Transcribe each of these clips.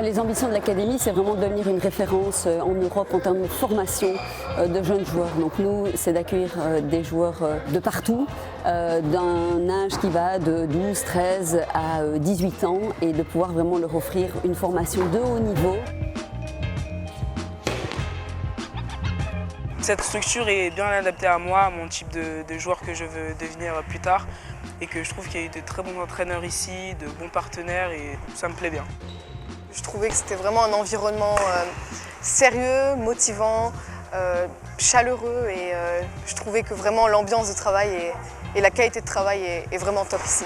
Les ambitions de l'Académie, c'est vraiment de devenir une référence en Europe en termes de formation de jeunes joueurs. Donc nous, c'est d'accueillir des joueurs de partout, d'un âge qui va de 12, 13 à 18 ans et de pouvoir vraiment leur offrir une formation de haut niveau. Cette structure est bien adaptée à moi, à mon type de joueur que je veux devenir plus tard et que je trouve qu'il y a eu de très bons entraîneurs ici, de bons partenaires et ça me plaît bien. Je trouvais que c'était vraiment un environnement sérieux, motivant, chaleureux et je trouvais que vraiment l'ambiance de travail et la qualité de travail est vraiment top ici.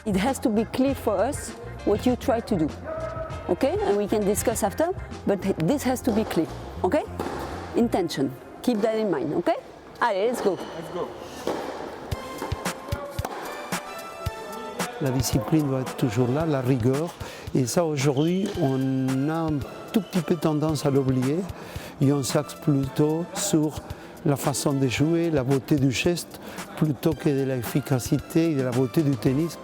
It has to be clear for us what you try to do, okay? And we can discuss after, but this has to be clear, okay? Intention, keep that in mind, okay? Allez, let's go. Let's go. La discipline doit être toujours là, la rigueur. Et ça, aujourd'hui, on a un tout petit peu tendance à l'oublier. Et on s'axe plutôt sur la façon de jouer, la beauté du geste, plutôt que de l'efficacité et de la beauté du tennis.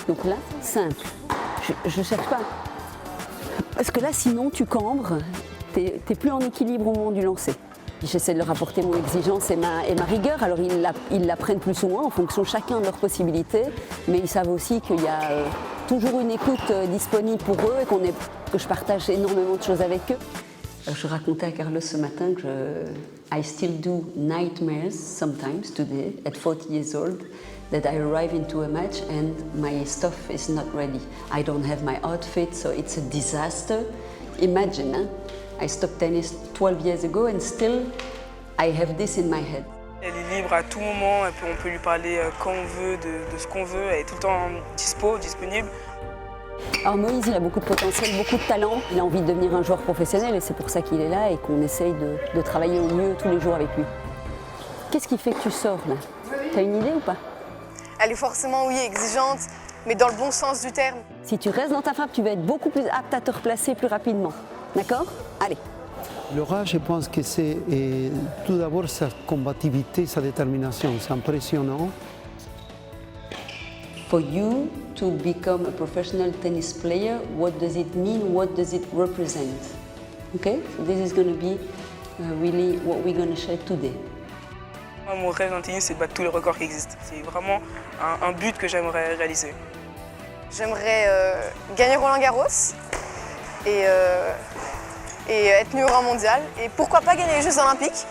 Donc là, simple. Je ne cherche pas. Parce que là, sinon, tu cambres, tu n'es plus en équilibre au moment du lancer. J'essaie de leur apporter mon exigence et ma rigueur, alors ils la prennent plus ou moins en fonction chacun de leurs possibilités, mais ils savent aussi qu'il y a toujours une écoute disponible pour eux et que je partage énormément de choses avec eux. Je racontais à Carlos ce matin que I still do nightmares sometimes today at 40 years old that I arrive into a match and my stuff is not ready. I don't have my outfit, so it's a disaster. Imagine, hein? I stopped tennis 12 years ago and still I have this in my head. Elle est libre à tout moment, et puis on peut lui parler quand on veut, de ce qu'on veut, elle est tout le temps disponible. Alors Moïse, il a beaucoup de potentiel, beaucoup de talent. Il a envie de devenir un joueur professionnel et c'est pour ça qu'il est là et qu'on essaye de travailler au mieux tous les jours avec lui. Qu'est-ce qui fait que tu sors là? T'as une idée ou pas? Elle est forcément, oui, exigeante, mais dans le bon sens du terme. Si tu restes dans ta frappe, tu vas être beaucoup plus apte à te replacer plus rapidement. D'accord? Allez. Laura, je pense que c'est tout d'abord sa combativité, sa détermination. C'est impressionnant. For you to become a professional tennis player, what does it mean? What does it represent? Okay? So this is going to be really what we're going to share today. Moi, mon rêve dans le tennis, c'est de battre tous les records qui existent. C'est vraiment un but que j'aimerais réaliser. J'aimerais gagner Roland-Garros et être numéro 1 mondial. Et pourquoi pas gagner les Jeux Olympiques.